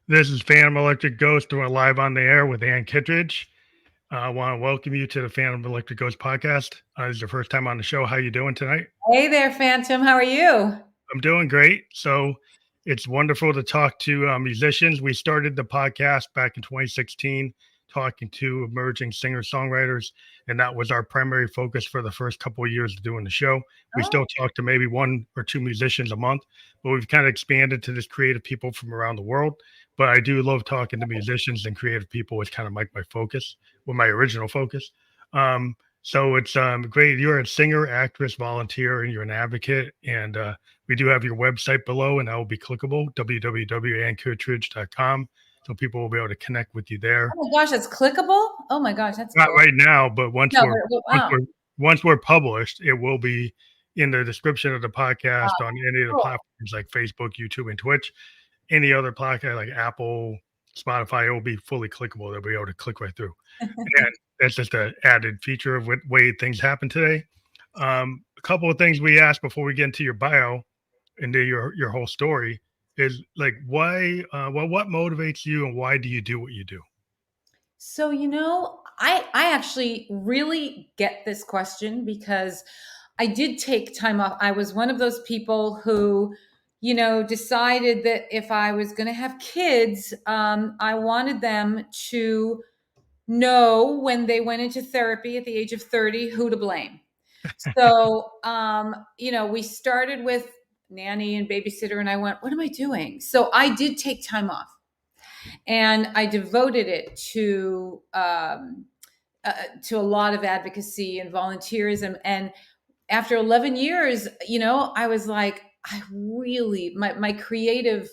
This is Phantom Electric Ghost doing live on the air with Ann Kittredge. I want to welcome you to the Phantom Electric Ghost podcast. This is your first time on the show. How you doing tonight? Hey there, Phantom. How are you? I'm doing great. So it's wonderful to talk to musicians. We started the podcast back in 2016, talking to emerging singer-songwriters, and that was our primary focus for the first couple of years of doing the show. We Oh, still talk to maybe one or two musicians a month, but we've kind of expanded to this creative people from around the world. But I do love talking to musicians and creative people. It's kind of like my focus, well, my original focus. So it's great. You're a singer, actress, volunteer, and you're an advocate. And we do have your website below, and that will be clickable, www.ankittredge.com. So people will be able to connect with you there. oh my gosh, that's clickable. Oh my gosh, that's Not cool. right now, but No, but once wow, we're once we're published, it will be in the description of the wow, podcast on any of the cool. platforms like Facebook, YouTube, and Twitch. Any other podcast like Apple, Spotify, it will be fully clickable. They'll be able to click right through. And that's just an added feature of what way things happen today. A couple of things we asked before we get into your bio and your whole story is like why what motivates you and why do you do what you do? So, I actually really get this question because I did take time off. I was one of those people who, decided that if I was going to have kids, I wanted them to know when they went into therapy at the age of 30 who to blame. So, we started with nanny and babysitter, and I went, what am I doing? So I did take time off and I devoted it to a lot of advocacy and volunteerism. And after 11 years, I was like, I really, my creative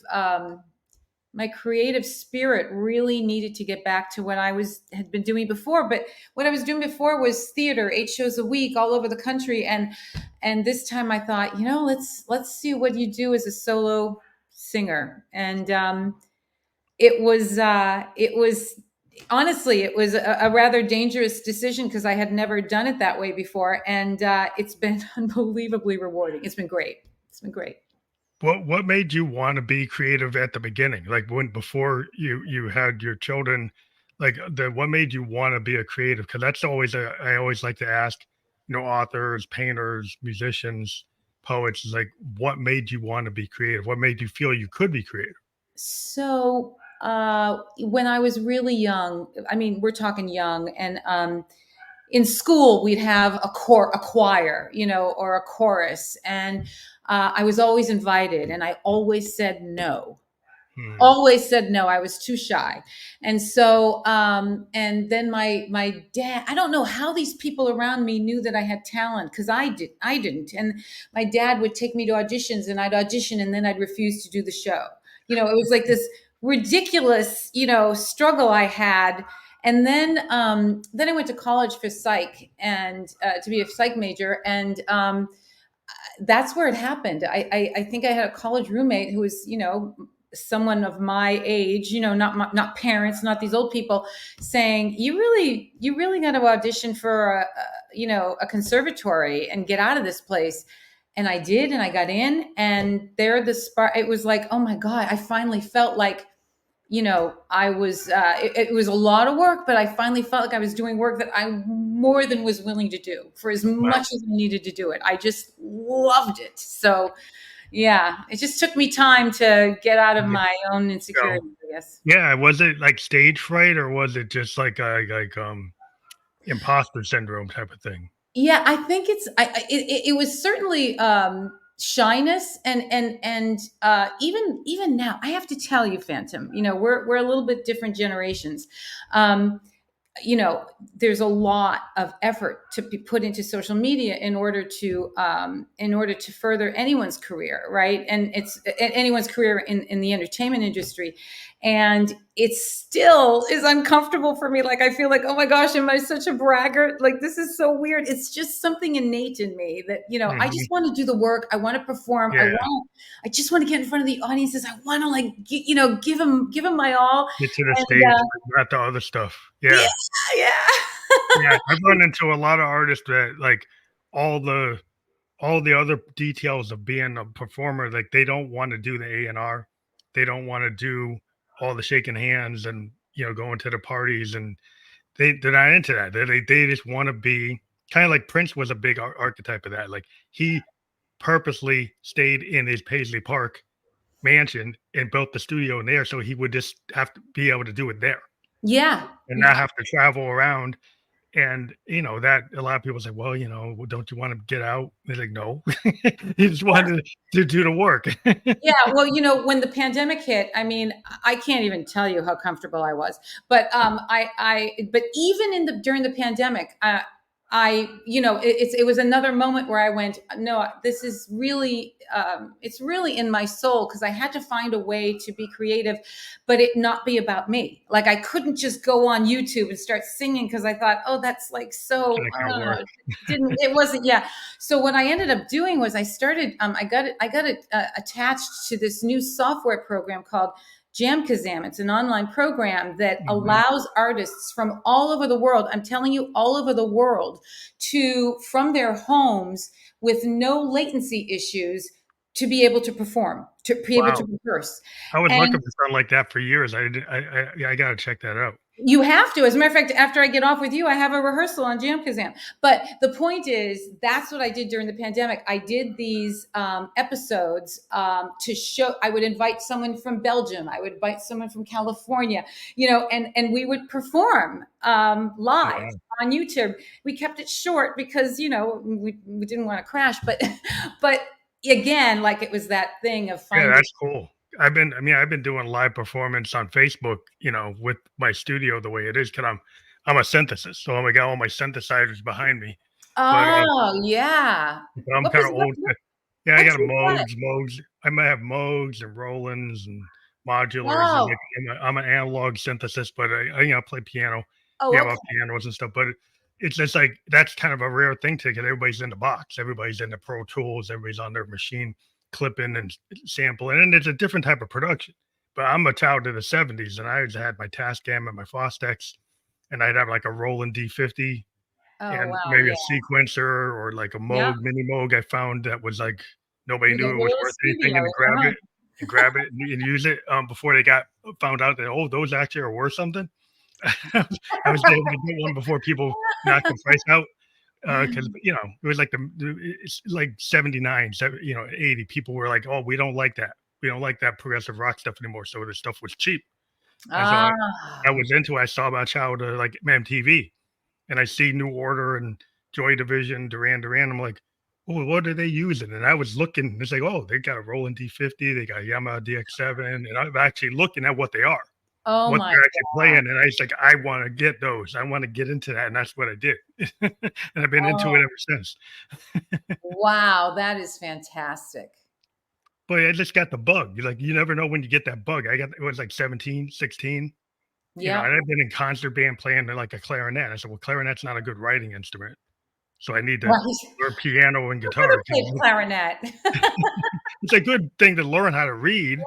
spirit really needed to get back to what had been doing before. But what I was doing before was theater, 8 shows a week all over the country. And this time I thought, let's see what you do as a solo singer. And it was honestly, it was a rather dangerous decision because I had never done it that way before. And it's been unbelievably rewarding. It's been great. It's been great. What made you want to be creative at the beginning? Like when before you had your children, like the what made you want to be a creative? Because that's always I always like to ask, authors, painters, musicians, poets, is like what made you want to be creative? What made you feel you could be creative? So when I was really young, I mean, we're talking young, and in school we'd have a choir, or a chorus, and I was always invited, and I always said no. Hmm. Always said no. I was too shy, and so and then my dad. I don't know how these people around me knew that I had talent because I didn't. And my dad would take me to auditions, and I'd audition, and then I'd refuse to do the show. It was like this ridiculous, struggle I had. And then I went to college for psych and to be a psych major, and that's where it happened. I think I had a college roommate who was, someone of my age, not parents, not these old people, saying, you really got to audition for a conservatory and get out of this place. And I did, and I got in, and there the spark. It was like, oh my god, I finally felt like, I was it was a lot of work, but I finally felt like I was doing work that I more than was willing to do for as Wow. much as I needed to do it. I just loved it. So yeah, it just took me time to get out of my own So, insecurities, I guess. yeah, was it like stage fright or was it just like imposter syndrome type of thing? Yeah, I think it was certainly shyness, and even now I have to tell you, Phantom, we're a little bit different generations. Um, there's a lot of effort to be put into social media in order to further anyone's career, right? And it's anyone's career in the entertainment industry. And it still is uncomfortable for me. Like, I feel like, oh my gosh, am I such a braggart? Like, this is so weird. It's just something innate in me that, I Mhm. just want to do the work. I want to perform. Yeah, I just want to get in front of the audiences. I want to, like, give them my all. get to the And stage, not the other stuff. yeah, Yeah. yeah. Yeah, I've run into a lot of artists that like all the all the other details of being a performer, like they don't want to do the A&R. They don't want to do all the shaking hands and, going to the parties, and they're not into that. They just want to be kind of like Prince was a big archetype of that. Like he purposely stayed in his Paisley Park mansion and built the studio in there so he would just have to be able to do it there Yeah. and not have to travel around. And that a lot of people say, well, "Well, don't you want to get out?" They're like, no. He just wanted to do the work. Yeah, well, when the pandemic hit, I mean, I can't even tell you how comfortable I was. But but even during the pandemic, it was another moment where I went, no, this is really, it's really in my soul, because I had to find a way to be creative, but it not be about me. Like I couldn't just go on YouTube and start singing because I thought, oh, that's like so. It wasn't. Yeah. So what I ended up doing was I started. I got it attached to this new software program called Jam Kazam. It's an online program that allows artists from all over the world, I'm telling you, all over the world, from their homes with no latency issues, to be able to perform, to be able to rehearse. I was looking for something like that for years. I got to check that out. You have to. As a matter of fact, after I get off with you, I have a rehearsal on Jam Kazam. But the point is, that's what I did during the pandemic. I did these episodes to show. I would invite someone from Belgium. I would invite someone from California. And we would perform live on YouTube. We kept it short because we didn't want to crash. But again, like it was that thing of finding. Yeah, that's cool. I've been doing live performance on Facebook, with my studio the way it is, because I'm a synthesist, so I got all my synthesizers behind me. Yeah. I'm kind of old. Yeah, I got Moogs. I might have Moogs and Rolands and modulars. And I'm an analog synthesist, but I play piano. Pianos and stuff. But it's just like that's kind of a rare thing to get. Everybody's in the box. Everybody's in the Pro Tools. Everybody's on their machine, clipping and sampling, and it's a different type of production. But I'm a child of the 70s, and I had my Tascam and my Fostex, and I'd have like a Roland D50 and maybe a sequencer or like a Moog, mini Moog I found that was like nobody knew it was worth anything, and grab it and use it before they found out that, those actually are worth something. I was able to get one before people knocked the price out. Because it was like it's like 79, 80 people were like, oh, we don't like that progressive rock stuff anymore, so the stuff was cheap. And so I was into it. I saw my child like MTV, and I see New Order and Joy Division, Duran Duran. I'm like, oh, what are they using? And I was looking, it's like, oh, they got a Roland D50, they got a Yamaha DX7, and I'm actually looking at what they are. What they're actually playing, and I was like, I want to get those. I want to get into that, and that's what I did. And I've been into it ever since. Wow, that is fantastic. But I just got the bug. You never know when you get that bug. It was like 17, 16. Yeah, and I've been in concert band playing like a clarinet. I said, well, clarinet's not a good writing instrument, so I need to learn piano and guitar. Clarinet. It's a good thing to learn how to read.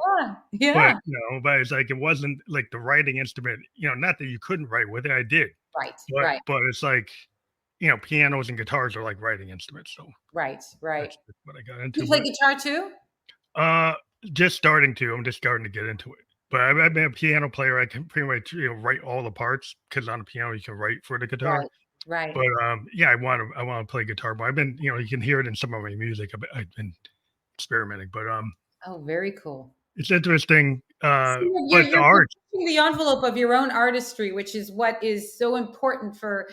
Yeah. But it's like it wasn't like the writing instrument. Not that you couldn't write with it. I did. Right. But it's like, pianos and guitars are like writing instruments. So right. That's what I got into. You play guitar too? Just starting to. I'm just starting to get into it. But I've been a piano player. I can pretty much write all the parts, because on the piano you can write for the guitar. Right. But I want to play guitar. But I've been, you can hear it in some of my music. I've been experimenting. But very cool. It's interesting. You're pushing the envelope of your own artistry, which is what is so important for,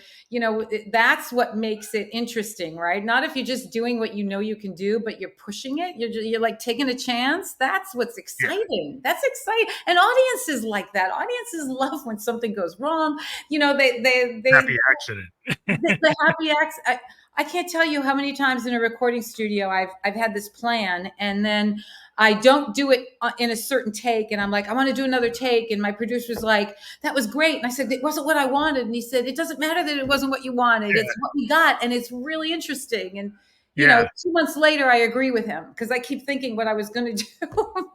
that's what makes it interesting, right? Not if you're just doing what you can do, but you're pushing it. You're like taking a chance. That's what's exciting. Yeah. That's exciting. And audiences like that. Audiences love when something goes wrong. They happy accident. The happy accident. I can't tell you how many times in a recording studio I've had this plan, and then I don't do it in a certain take, and I'm like, I want to do another take, and my producer's like, that was great, and I said, it wasn't what I wanted, and he said, it doesn't matter that it wasn't what you wanted, it's what we got, and it's really interesting. And 2 months later, I agree with him, because I keep thinking what I was going to do.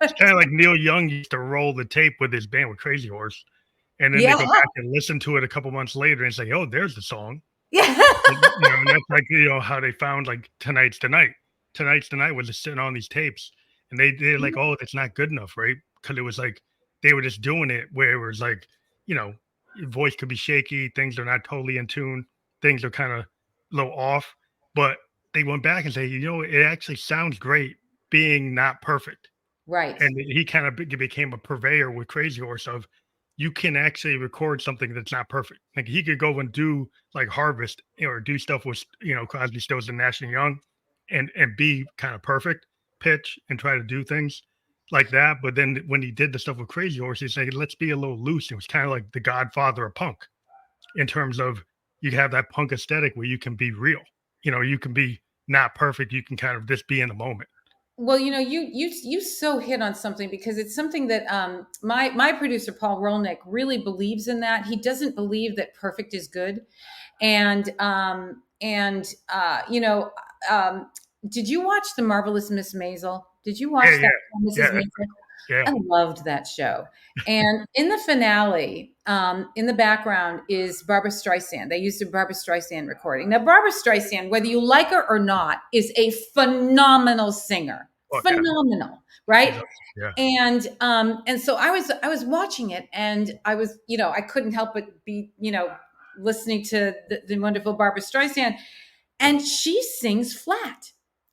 It's kind of like Neil Young used to roll the tape with his band with Crazy Horse, and then they go back and listen to it a couple months later and say, oh, there's the song. And that's like how they found like Tonight's the Night was just sitting on these tapes, and they're like, oh, it's not good enough, right? Because it was like they were just doing it where it was like, your voice could be shaky, things are not totally in tune, things are kind of a little off. But they went back and say, it actually sounds great being not perfect. Right. And he kind of became a purveyor with Crazy Horse of you can actually record something that's not perfect. Like he could go and do like Harvest or do stuff with Crosby, Stills and Nash and Young, and be kind of perfect pitch and try to do things like that. But then when he did the stuff with Crazy Horse, he's like, let's be a little loose. It was kind of like the Godfather of punk in terms of you have that punk aesthetic where you can be real. You can be not perfect. You can kind of just be in the moment. Well, you so hit on something, because it's something that my producer Paul Rolnick really believes in. That he doesn't believe that perfect is good, and did you watch The Marvelous Miss Maisel? Did you watch Yeah, that, yeah, Mrs. yeah, Maisel? yeah. I loved that show. And in the finale, in the background is Barbara Streisand. They used a Barbara Streisand recording. Now, Barbara Streisand, whether you like her or not, is a phenomenal singer. Oh, yeah. Phenomenal, right? Yeah. And so I was watching it, and I was, I couldn't help but be, listening to the wonderful Barbara Streisand, and she sings flat.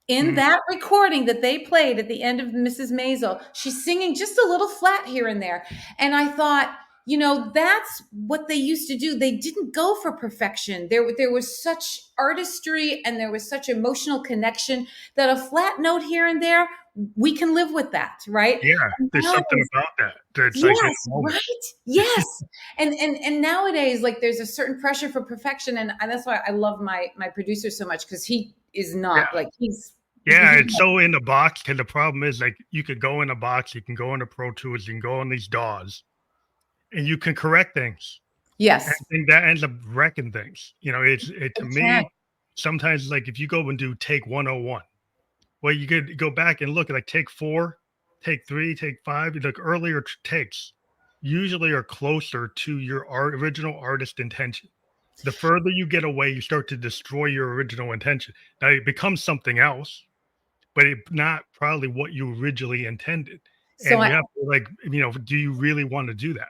In that recording that they played at the end of Mrs. Maisel, she's singing just a little flat here and there. And I thought, that's what they used to do. They didn't go for perfection. There was such artistry and there was such emotional connection that a flat note here and there, we can live with that, right? Yeah, there's something about that. That's yes, like right. Yes. and nowadays, like, there's a certain pressure for perfection. And that's why I love my producer so much, because he is not like he's it's so in the box. Because the problem is, like, you could go in a box, you can go into Pro Tools, you can go on these DAWs, and you can correct things. Yes. And that ends up wrecking things. To me, sometimes, like, if you go and do take 101, well, you could go back and look at like take 4, take 3, take 5. Like earlier takes usually are closer to your original artist intention. The further you get away, you start to destroy your original intention. Now it becomes something else, but it's not probably what you originally intended. So And you have to, like, do you really want to do that?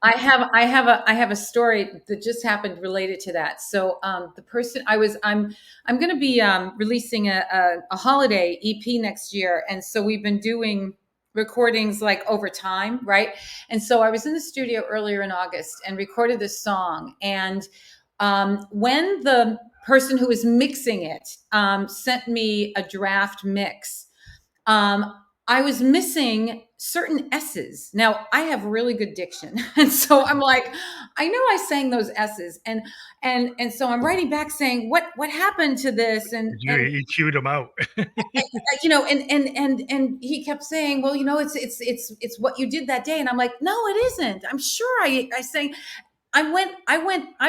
I have a story that just happened related to that. So the person I'm going to be releasing a holiday EP next year, and so we've been doing recordings like over time, right? And so I was in the studio earlier in August and recorded this song, and when the person who was mixing it sent me a draft mix, I was missing certain S's. Now, I have really good diction. And so I'm like, I know I sang those S's. And so I'm writing back saying, what happened to this? And You chewed them out. and he kept saying, well, it's what you did that day. And I'm like, no, it isn't. I'm sure I sang. I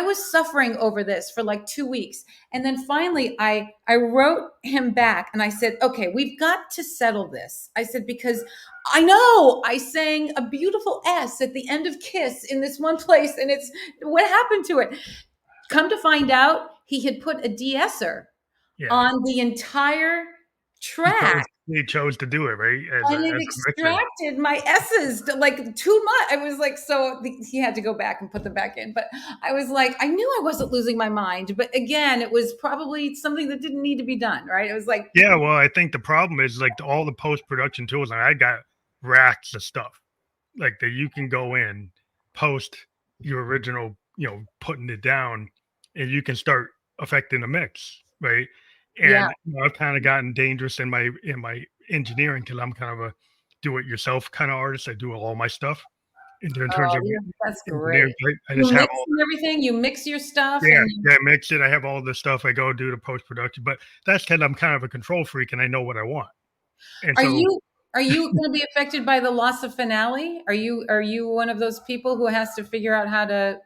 was suffering over this for like 2 weeks. And then finally I wrote him back and I said, okay, we've got to settle this. I said, because I know I sang a beautiful S at the end of Kiss in this one place, and it's what happened to it. Come to find out, he had put a de-esser on the entire track. He chose to do it, right? And it extracted my S's to like too much. I was like, so he had to go back and put them back in. But I was like, I knew I wasn't losing my mind. But again, it was probably something that didn't need to be done, right? It was like, yeah, well, I think the problem is like all the post-production tools. Like, I got racks of stuff like that you can go in, post your original, putting it down, and you can start affecting the mix, right? And I've kind of gotten dangerous in my engineering, because I'm kind of a do-it-yourself kind of artist. I do all my stuff in terms of that's great. I just have all everything. You mix your stuff. Yeah, I mix it. I have all the stuff. I go do the post-production, but that's because I'm kind of a control freak and I know what I want. And are you going to be affected by the loss of finale? Are you one of those people who has to figure out how to?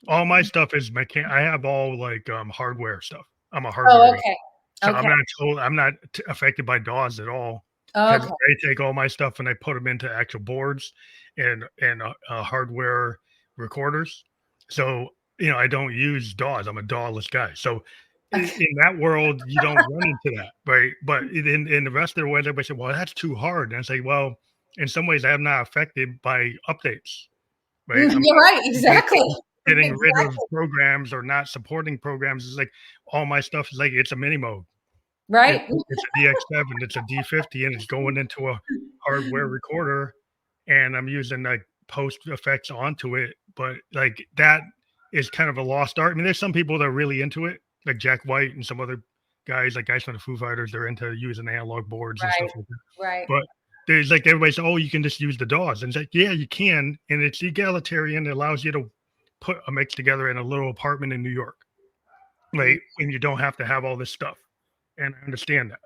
All my stuff is I have all like hardware stuff. I'm a hardware. Okay. So I'm not affected by DAWs at all. I take all my stuff and I put them into actual boards and hardware recorders. So I don't use DAWs. I'm a DAW-less guy. So in that world, you don't run into that, right? But in the rest of the world, everybody said, "Well, that's too hard." And I say, "Well, in some ways I'm not affected by updates, right? I'm You're not right. Exactly. getting rid of Exactly. programs or not supporting programs. It's like all my stuff is like it's a mini mode. Right. It's a DX7, it's a D50, and it's going into a hardware recorder, and I'm using, like, post effects onto it, but, like, that is kind of a lost art. I mean, there's some people that are really into it, like Jack White and some other guys from the Foo Fighters, they're into using analog boards and stuff Right. like that, Right. but there's, like, everybody's, "Oh, you can just use the DAWs," and it's like, "Yeah, you can, and it's egalitarian, it allows you to put a mix together in a little apartment in New York, Mm, right? And you don't have to have all this stuff." And I understand that.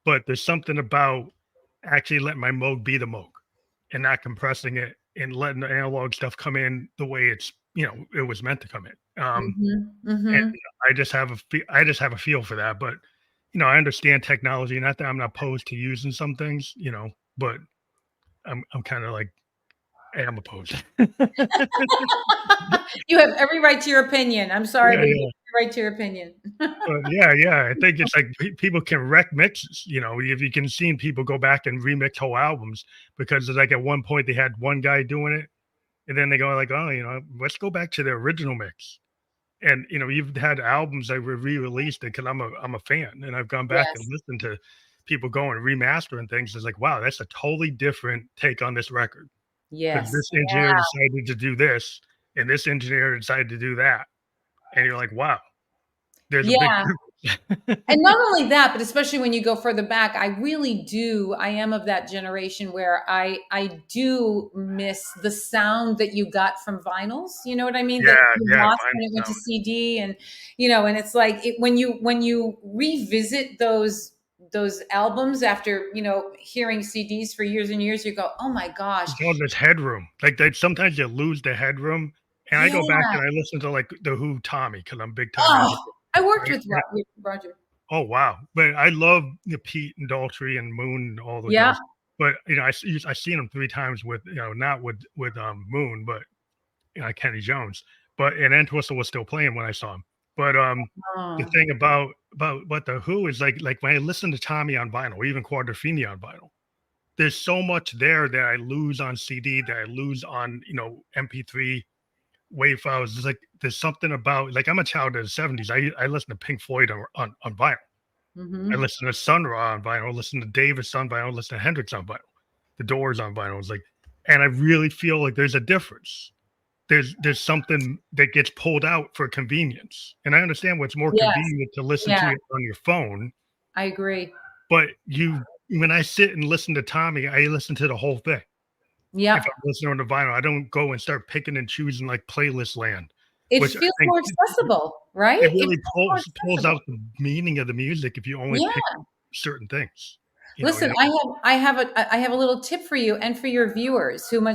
But there's something about actually letting my Moog be the Moog and not compressing it and letting the analog stuff come in the way it was meant to come in. mhm, And mhm. I just have a feel for that. But I understand technology. Not that I'm not opposed to using some things, but I'm kind of like I am opposed. You have every right to your opinion. I'm sorry, Yeah, but you yeah. have every right to your opinion. But yeah, yeah, I think it's like people can wreck mixes. If you can see people go back and remix whole albums because it's like at one point they had one guy doing it, and then they go like, oh, let's go back to the original mix. And you've had albums that were re-released because I'm a fan, and I've gone back and Yes. listened to people going and remastering things. It's like, wow, that's a totally different take on this record because Yes. this engineer decided to do this, and this engineer decided to do that, and you're like, wow, there's a big Yeah. difference. And not only that, but especially when you go further back, I am of that generation where I do miss the sound that you got from vinyls. You know what I mean? That Yeah, you yeah, lost when final it went to sound. CD, and and it's like when you revisit those albums after, hearing CDs for years and years, you go, "Oh my gosh." It's all this headroom. Like, they sometimes you lose the headroom, and I go back Yeah. and I listen to, like, The Who Tommy because 'cause I'm a big time Oh, advocate, I worked right? with Roger. Oh, wow. But I love, Pete and Daltrey and Moon and all those Yeah. guys. But, I seen them 3 times with, not with Moon, but, Kenny Jones. But and Entwistle was still playing when I saw him. But, the Oh. thing about The Who is, like, when I listen to Tommy on vinyl, or even Quadrophenia on vinyl, there's so much there that I lose on CD, that I lose on, MP3 wave files. It's like there's something about like I'm a child of the 70s. I listen to Pink Floyd on vinyl. I Mhm. listen to Sun Ra on vinyl, listen to Davis on vinyl, listen to Hendrix on vinyl, the Doors on vinyl. It's like, and I really feel like there's a difference. There's something that gets pulled out for convenience. And I understand what's more Yes. convenient to listen Yeah, to it on your phone, I agree. but when I sit and listen to Tommy, I listen to the whole thing. If Yep. I'm listening on the vinyl, I don't go and start picking and choosing like playlist land, It which I feels think more accessible, right? it It really feels more pulls out accessible. the meaning of the music if you only pick Yeah. certain things. You Listen, don't I have a little tip for you and for your viewers who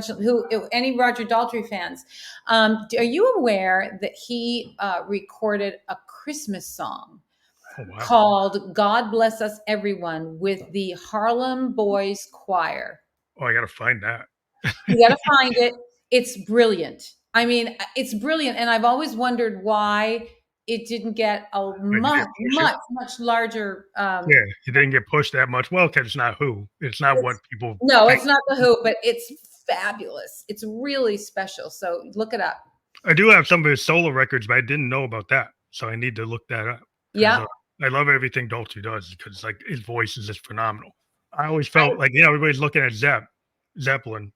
any Roger Daltrey fans. Are you aware that he recorded a Christmas song oh, wow. called "God Bless Us Everyone" with the Harlem Boys Choir? Oh, I gotta find that. You got to find it. It's brilliant. I mean, it's brilliant, and I've always wondered why it didn't get a Like, you much, didn't push it? much, much larger. Yeah, it didn't get pushed that much. Well, because it's not Who. It's not what It's people no, think. it's not the Who, but it's fabulous. It's really special. So look it up. I do have some of his solo records, but I didn't know about that, so I need to look that up 'cause, Yeah, I love everything Dolce does because, like, his voice is just phenomenal. I always I, felt like, everybody's looking at Zeppelin,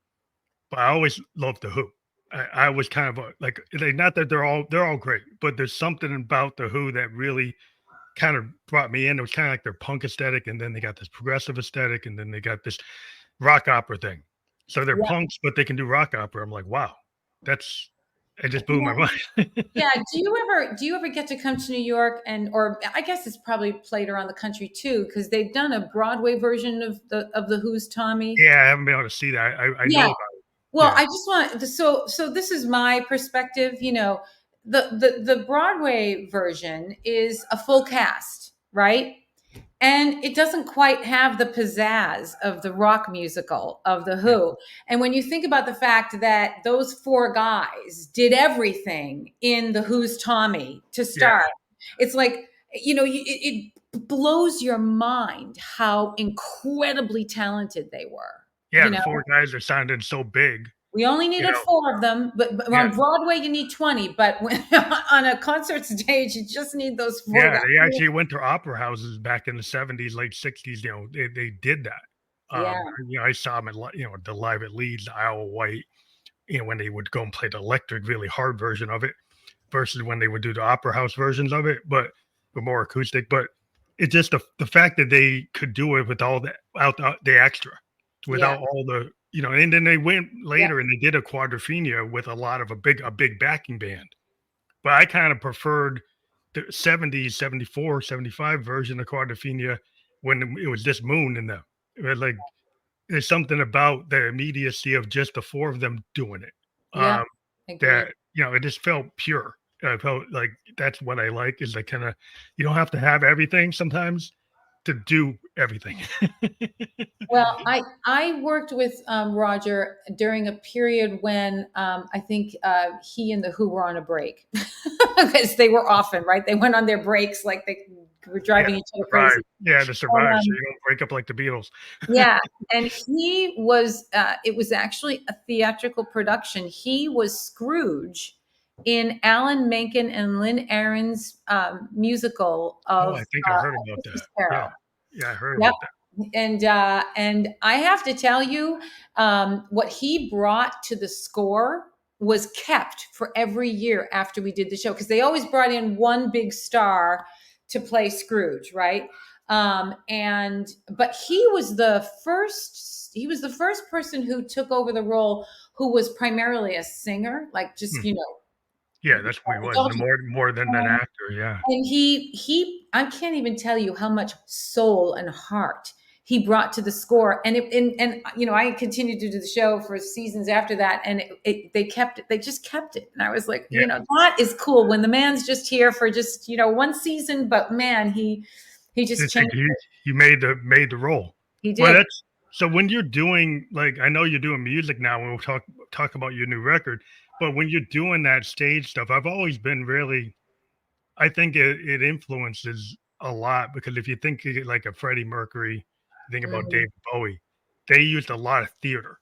but I always loved The Who. I was kind of like, not that they're all great, but there's something about The Who that really kind of brought me in. It was kind of like their punk aesthetic, and then they got this progressive aesthetic, and then they got this rock opera thing. So they're yeah, punks, but they can do rock opera. I'm like, wow, that's it just blew my yeah. mind. Yeah. Do you ever get to come to New York, or I guess it's probably played around the country too, because they've done a Broadway version of the Who's Tommy. Yeah, I haven't been able to see that. I know Yeah. about it. Well, Yeah, I just want so this is my perspective. The Broadway version is a full cast, right? And it doesn't quite have the pizzazz of the rock musical of The yeah, Who. And when you think about the fact that those four guys did everything in The Who's Tommy to yeah. start, it's like, it blows your mind how incredibly talented they were. Yeah, the 4 guys that sounded so big, We only you needed know? 4 of them, but Yeah. on Broadway you need 20, but when, on a concert stage you just need those 4 Yeah, guys. they actually went to opera houses back in the '70s, late '60s, they did that. Yeah, I saw them at the Live at Leeds, the Isle of Wight, when they would go and play the electric, really hard version of it versus when they would do the opera house versions of it, but more acoustic. But it's just the fact that they could do it with all the extra, yeah, without all and then they went yeah, later and they did a quadrophenia with a lot of a big backing band. But I kind of preferred the '70s, '74, '75 version of quadrophenia when it was just Moon in them. It was like there's something about the immediacy of just the 4 of them doing it. yeah, Um, agreed. that it just felt pure. I felt like that's what I like is like kind of you don't have to have everything sometimes to do everything. Well, I worked with Roger during a period when I think he and the Who were on a break because they were often right. They went on their breaks like they were Yeah, driving each other survive. crazy. Yeah, to survive, so Um, you don't break up like the Beatles. yeah, and he was. It was actually a theatrical production. He was Scrooge in Alan Menken and Lynn Aron's musical Oh, of I think I heard about that. Christmas Yeah. Carol. Yeah, I heard Yep. about that. And I have to tell you, what he brought to the score was kept for every year after we did the show because they always brought in one big star to play Scrooge, right? And but he was the first. He was the first person who took over the role who was primarily a singer, like just Hmm. Yeah, that's what he was. indulged. More than an actor. Yeah. And he I can't even tell you how much soul and heart he brought to the score. And I continued to do the show for seasons after that, and they just kept it. And I was like, Yeah. that is cool when the man's just here for just one season, but man, he just It's like changed it. you made the role. He Well, did. that's so when you're doing like I know you're doing music now, and we'll talk about your new record, but when you're doing that stage stuff, I've always been really I think it influences a lot because if you think like a Freddie Mercury, think about Mhm. David Bowie, they used a lot of theater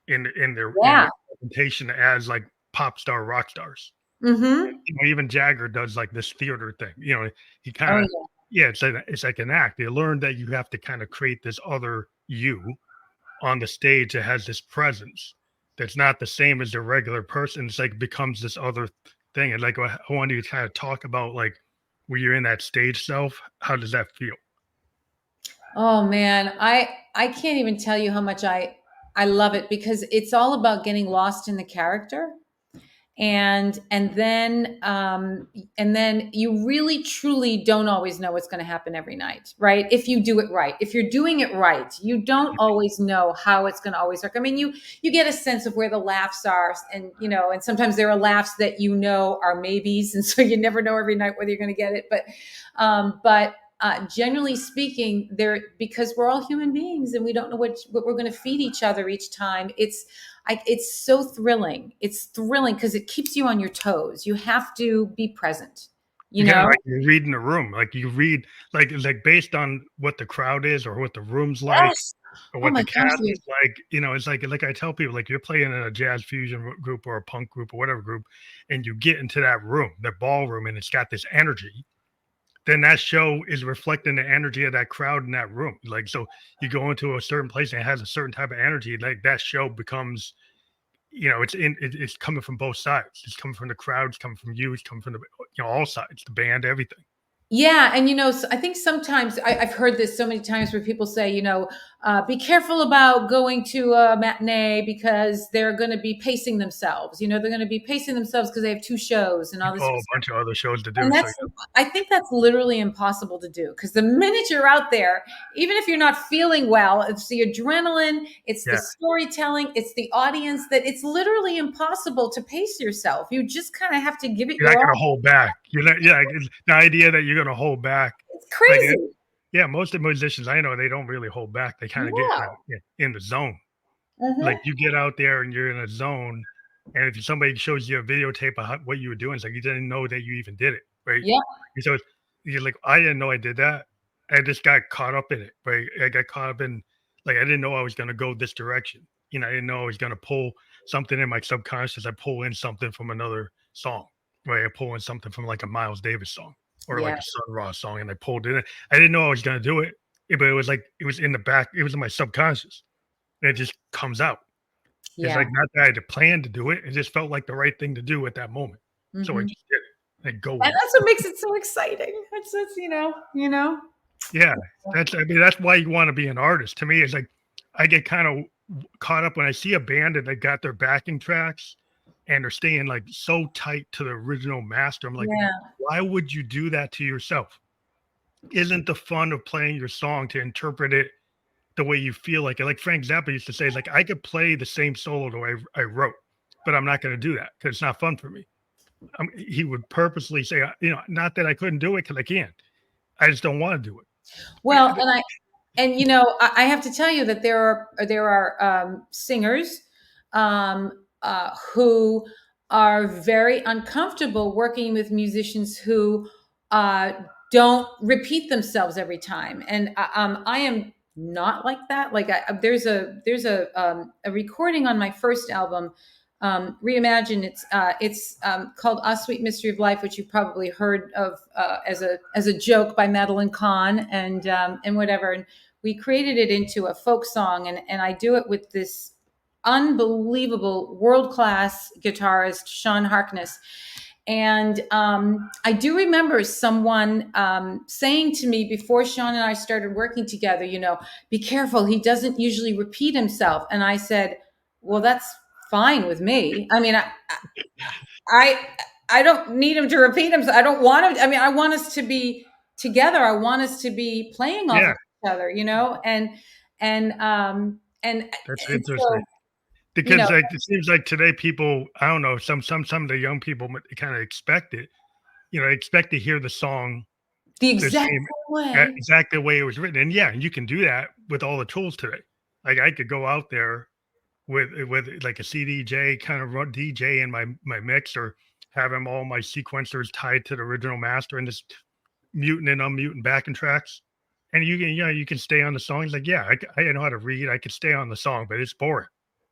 in their Yeah. presentation as like pop star rock stars. Hmm. Even Jagger does like this theater thing. He Oh kind of yeah. yeah, it's like an act. You learn that you have to kind of create this other you on the stage that has this presence that's not the same as the regular person. It's like becomes this other thing. And like I wanted you to kind of talk about like when you're in that stage self, how does that feel? Oh man, I can't even tell you how much I love it because it's all about getting lost in the character and then you really truly don't always know what's going to happen every night, right? If you do it right, if you're doing it right, you don't always know how it's going to always work. I mean, you get a sense of where the laughs are, and sometimes there are laughs that are maybes, and so you never know every night whether you're going to get it. But generally speaking, because we're all human beings and we don't know what we're going to feed each other each time. It's so thrilling. It's thrilling because it keeps you on your toes. You have to be present, you You kind of know? like you're reading the room, like you read like based on what the crowd is or what the room's like Yes. or Oh what my the gosh. cast is like. It's like I tell people, like you're playing in a jazz fusion group or a punk group or whatever group, and you get into that room, the ballroom, and it's got this energy. Then that show is reflecting the energy of that crowd in that room. Like so, you go into a certain place and it has a certain type of energy. Like that show becomes it's coming from both sides. It's coming from the crowd. It's coming from you. It's coming from the all sides, the band, everything. Yeah, and I think sometimes I've heard this so many times where people say, be careful about going to a matinee because they're going to be pacing themselves. They're going to be pacing themselves because they have 2 shows and all this Oh, sort a of stuff. bunch of other shows to do. And So I think that's literally impossible to do because the minute you're out there, even if you're not feeling well, it's the adrenaline, it's the yeah, storytelling, it's the audience that it's literally impossible to pace yourself. You just kind of have to give it you're your not gonna all. hold back. You're not. Yeah, the idea that you're gonna hold back, It's like crazy. yeah, most of the musicians I know they don't really hold back. They kind of get No. in the zone. Like Hmm. you get out there and you're in a zone, and if somebody shows you a videotape of what you were doing, it's like you didn't know that you even did it, right? Yeah. And so you're like, I didn't know I did that. I just got caught up in it, right? I got caught up in Like I didn't know I was going to go this direction. You know, I didn't know I was going to pull something in my subconscious. I pull in something from another song, right? I pull in something from like a Miles Davis song or Yeah. like a Sun Ra song, and I pulled it in. I didn't know I was going to do it, but it was like it was in the back. It was in my subconscious, and it just comes out. It's Yeah. like not that I had to plan to do it. It just felt like the right thing to do at that moment. So I Hmm. just did it. I go And with it. that's what makes it so exciting. It's Yeah, I mean, that's why you wanna be an artist. To me, it's like, I get kind of caught up when I see a band and they got their backing tracks and they're staying, like, so tight to the original master. I'm like, Yeah. "Why would you do that to yourself? Isn't the fun of playing your song to interpret it the way you feel like it?" Like Frank Zappa used to say, like, "I could play the same solo the way I wrote, but I'm not gonna do that because it's not fun for me." He would purposely say, not that I couldn't do it because I can. I just don't wanna do Well, it. and I have to tell you that there are singers who are very uncomfortable working with musicians who uh, don't repeat themselves every time, and I am not like that. Like there's a recording on my first album, Reimagine. It's called "A Sweet Mystery of Life," which you probably heard of as a joke by Madeline Kahn and whatever. And we created it into a folk song, and I do it with this unbelievable world class guitarist Sean Harkness. And I do remember someone saying to me before Sean and I started working together, be careful, he doesn't usually repeat himself. And I said, well, that's fine with me. I mean, I I don't need him to repeat himself. I don't want him. I mean, I want us to be together. I want us to be playing off Yeah, of each other, and that's and so interesting. Because like it seems like today people, I don't know, some of the young people kind of expect it. Expect to hear the song the the exact same same way. exactly the way it was written. And yeah, you can do that with all the tools today. Like I could go out there with like a CDJ kind of run DJ in my mix, or having all my sequencers tied to the original master and just muting and unmuting backing tracks. And you can stay on the song. It's like, yeah, I know how to read. I could stay on the song, but it's boring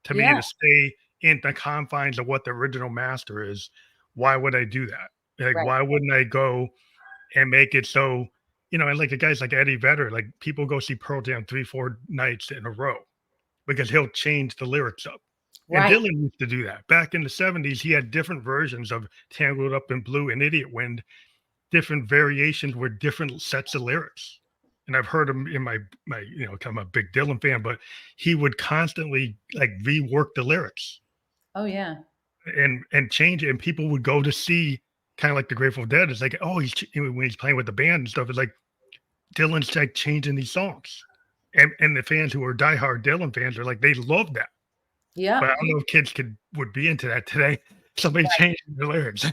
to me Yeah, to stay in the confines of what the original master is. Why would I do that? Like, right. why wouldn't I go and make it so, and like the guys like Eddie Vedder, like people go see Pearl Jam 3, 4 nights in a row because he'll change the lyrics up. And Right. Dylan used to do that. Back in the 70s, he had different versions of Tangled Up in Blue and Idiot Wind, different variations with different sets of lyrics. And I've heard him in my kind of a big Dylan fan, but he would constantly like rework the lyrics Oh yeah. and change it. And people would go to see kind of like the Grateful Dead. It's like, oh, when he's playing with the band and stuff, it's like Dylan's like changing these songs. And the fans who are diehard Dylan fans are like, they love that. Yeah. But I don't know if kids would be into that today. Somebody changing the lyrics.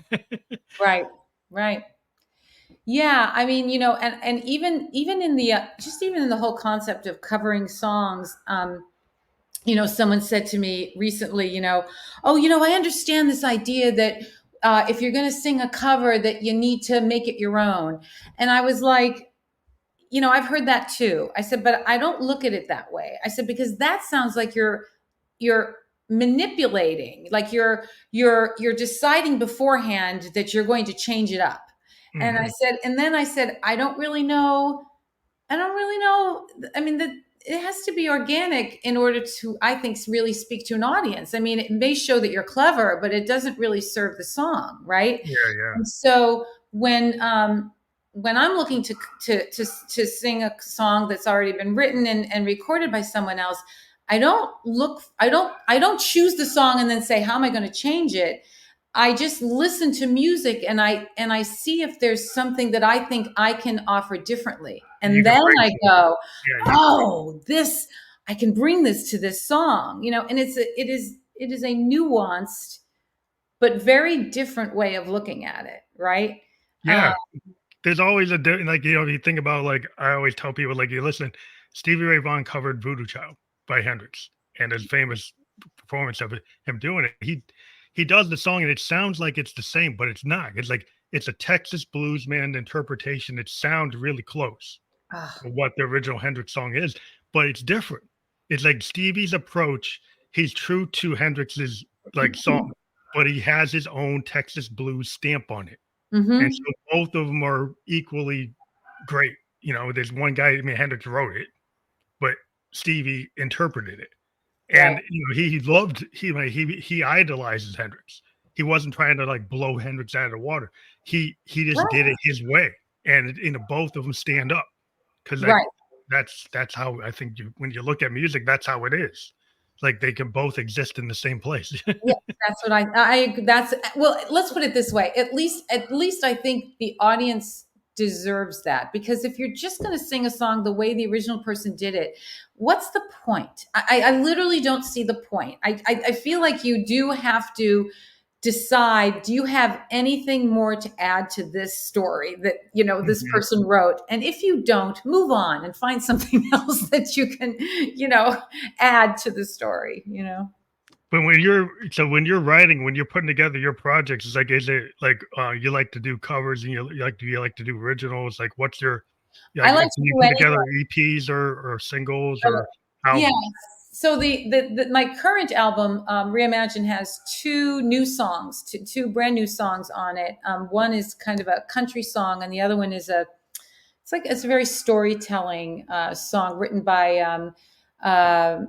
Right. Right. Yeah, I mean, and even in the just even in the whole concept of covering songs, someone said to me recently, oh, I understand this idea that if you're going to sing a cover, that you need to make it your own. And I was like, I've heard that too. I said, but I don't look at it that way. I said, because that sounds like you're manipulating, like you're deciding beforehand that you're going to change it up. And Mhm. I said, I don't really know. I don't really know. I mean, it has to be organic in order to, I think, really speak to an audience. I mean, it may show that you're clever, but it doesn't really serve the song, right? Yeah, yeah. And so when I'm looking to sing a song that's already been written and recorded by someone else, I don't choose the song and then say, how am I going to change it? I just listen to music and I see if there's something that I think I can offer differently. You And can then bring I something. go, Yeah, oh, this, I can bring this to this song, and it is a nuanced but very different way of looking at it, right? Uh, yeah. There's always like, you think about, like, I always tell people, like, you listen, Stevie Ray Vaughan covered Voodoo Child by Hendrix, and his famous performance of it, him doing it. He does the song and it sounds like it's the same, but it's not. It's like it's a Texas bluesman interpretation. It sounds really close ah, to what the original Hendrix song is, but it's different. It's like Stevie's approach. He's true to Hendrix's like song, but he has his own Texas blues stamp on it, and Mm-hmm. so both of them are equally great. There's one guy. I mean, Hendrix wrote it, but Stevie interpreted it. Right. And he loved he idolizes Hendrix. He wasn't trying to like blow Hendrix out of the water. He just did Right. it his way, and both of them stand up because like Right. that's how I think when you look at music, that's how it is. Like they can both exist in the same place. Yeah, that's what that's well, let's put it this way. At least I think the audience deserves that, because if you're just going to sing a song the way the original person did it, what's the point? I literally don't see the point. I feel like you do have to decide, do you have anything more to add to this story that this Mhm. person wrote? And if you don't, move on and find something else that you can add to the story. But when you're writing, when you're putting together your projects, it's like, is it like you like to do covers and you like to do originals? Like, what's your I like? like Can to you do put anything. together EPs or singles or Yeah. albums? So my current album, Reimagine, has two new songs, two brand new songs on it. One is kind of a country song, and the other one is it's a very storytelling song written by uh,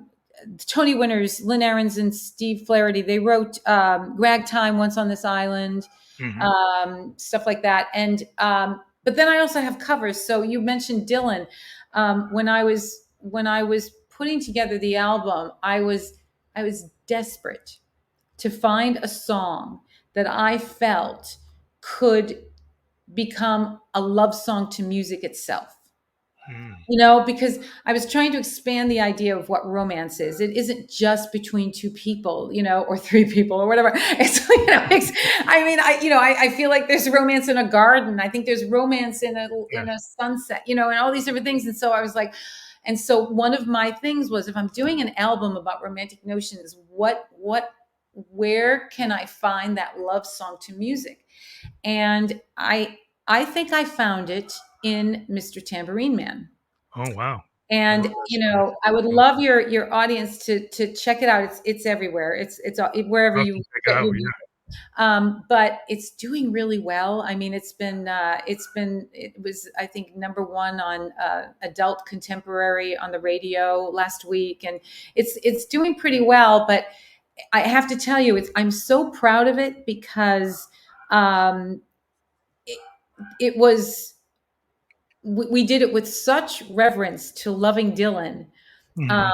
Tony winners Lynn Ahrens and Steve Flaherty. They wrote "Ragtime," "Once on This Island," Hmm. stuff like that. And but then I also have covers. So you mentioned Dylan. When I was putting together the album, I was desperate to find a song that I felt could become a love song to music itself. Mm. Because I was trying to expand the idea of what romance is. It isn't just between two people, or three people or whatever. I feel like there's romance in a garden. I think there's romance in a Yeah. sunset, and all these different things. And so I was like, and so one of my things was, if I'm doing an album about romantic notions, where can I find that love song to music? And I think I found it in Mr. Tambourine Man. Oh wow. I love And that song. I would love your audience to check it out. It's everywhere. It's wherever I'll have to you check it get out. your music. But it's doing really well. I mean, it was, I think, number one on adult contemporary on the radio last week, and it's doing pretty well. But I have to tell you, I'm so proud of it, because um, it, it was we did it with such reverence to loving Dylan. Yeah. Um,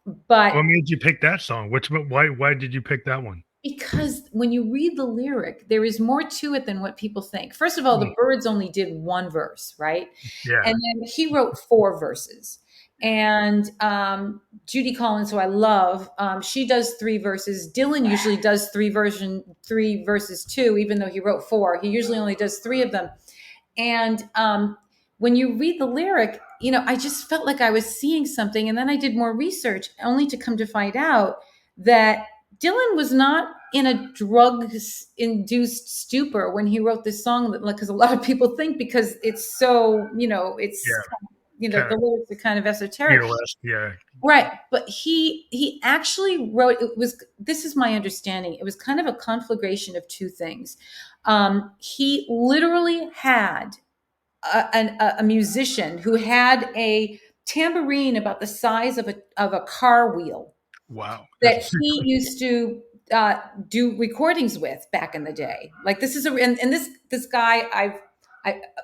Hmm. but What made you pick that song? Why did you pick that one? because when you read the lyric, there is more to it than what people think. First of all, Mm. the Byrds only did one verse, right? Yeah. And then he wrote four verses. And Judy Collins, who I love, she does three verses. Dylan usually does three verses too, even though he wrote four. He usually only does three of them. And when you read the lyric, I just felt like I was seeing something. And then I did more research, only to come to find out that Dylan was not in a drug induced stupor when he wrote this song, because a lot of people think, because it's so, it's, Yeah. Kind the of lyrics are kind of esoteric. Middle West. Yeah. Right. But he actually wrote, this is my understanding, it was kind of a conflagration of two things. He literally had a musician who had a tambourine about the size of a car wheel Wow. that That's he used to do recordings with back in the day. Like, this is and this guy, I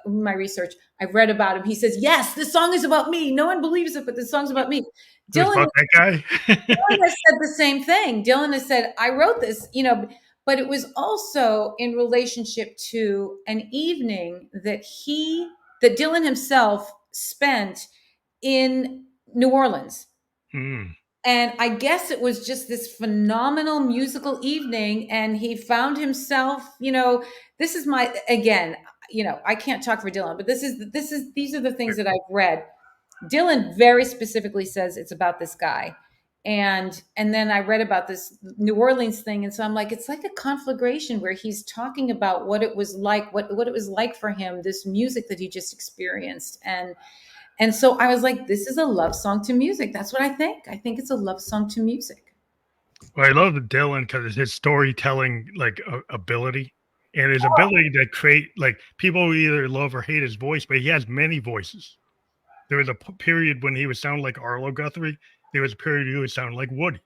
my research, I've read about him. He says, yes, this song is about me. No one believes it, but this song's about me. it was Dylan about that guy. Dylan has said the same thing. Dylan has said, I wrote this, but it was also in relationship to an evening that Dylan himself spent in New Orleans. Mm. And I guess it was just this phenomenal musical evening. And he found himself, this is again, I can't talk for Dylan, but these are the things that I've read. Dylan very specifically says it's about this guy. And then I read about this New Orleans thing. And so I'm like, it's like a conflagration where he's talking about what it was like, what it was like for him, this music that he just experienced. And so I was like, this is a love song to music. That's what I think. I think it's a love song to music. Well, I love Dylan because his storytelling like ability and his ability to create like people either love or hate his voice, but he has many voices. There was a period when he was sounding like Arlo Guthrie. There was a period he was sounding like Woody.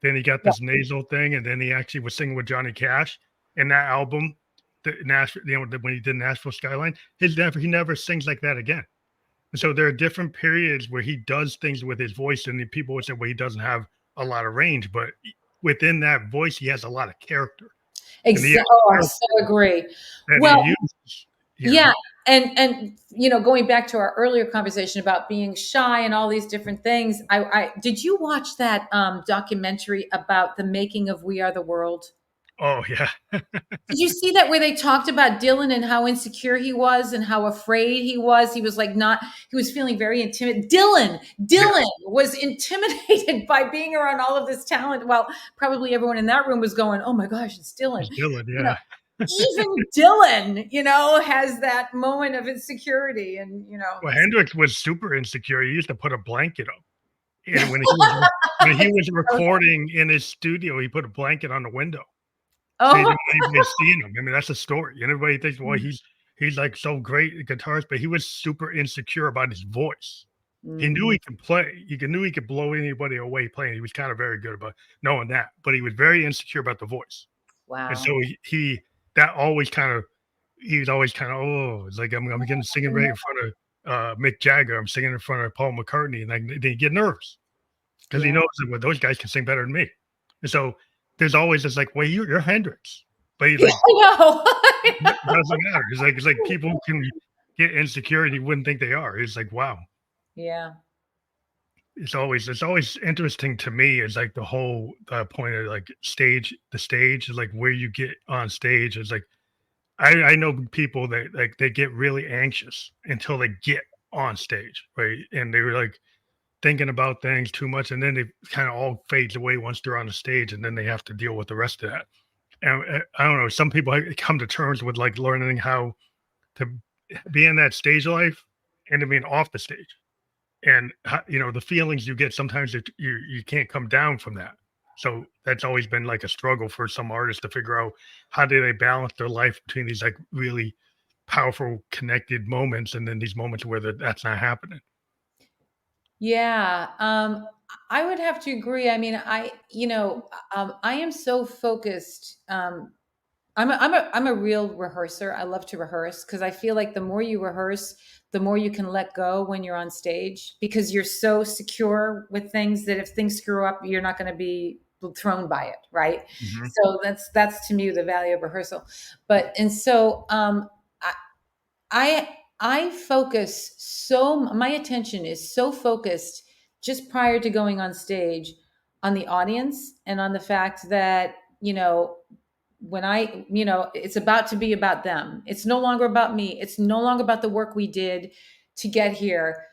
Then he got Yeah. this nasal thing, and then he actually was singing with Johnny Cash in that album. The Nashville, when he did Nashville Skyline, he never sings like that again. And so there are different periods where he does things with his voice, and the people would say, well, he doesn't have a lot of range, but within that voice, he has a lot of character. And he Exactly. has Oh, I character so agree. that he Well, uses. yeah. And going back to our earlier conversation about being shy and all these different things, I did you watch that documentary about the making of We Are the World? Oh yeah. Did you see that where they talked about Dylan and how insecure he was and how afraid he was? He was like not, he was feeling very intimidated. Dylan Yeah. was intimidated by being around all of this talent. Well, probably everyone in that room was going, oh my gosh, it's Dylan. It's Dylan. You know, Yeah. even Dylan, has that moment of insecurity. And, Well, Hendrix was super insecure. He used to put a blanket up. And when he was recording in his studio, he put a blanket on the window. So he oh, didn't want anybody seeing him. I mean, that's a story. And everybody thinks, well, he's like so great at guitarist, but he was super insecure about his voice. He knew Mhm. he could play. He knew he could blow anybody away playing. He was kind of very good about knowing that, but he was very insecure about the voice. And so Wow. he that always kind of he was always kind of it's like I'm getting singing right in front of Mick Jagger. I'm singing in front of Paul McCartney, and then he get nervous because he Yeah. knows that well, those guys can sing better than me. And so there's always this like, well, you're Hendrix, but he's Yeah, like, I know. it doesn't matter. It's like people can get insecure and you wouldn't think they are. It's like, wow. Yeah. It's always interesting to me is like the whole point of like the stage is like where you get on stage is like I know people that like they get really anxious until they get on stage, right? And they were like thinking about things too much, and then it kind of all fades away once they're on the stage, and then they have to deal with the rest of that. And I don't know, some people come to terms with like learning how to be in that stage life and to being off the stage, and the feelings you get sometimes you can't come down from that. So that's always been like a struggle for some artists to figure out how do they balance their life between these like really powerful connected moments and then these moments where that's not happening. Yeah, I would have to agree. I mean, I am so focused. I'm a real rehearser. I love to rehearse because I feel like the more you rehearse, the more you can let go when you're on stage because you're so secure with things that if things screw up, you're not going to be thrown by it, right? Hmm. So that's to me the value of rehearsal. But and so I focus so my attention is so focused just prior to going on stage on the audience and on the fact that when it's about to be about them. It's no longer about me. It's no longer about the work we did to get here.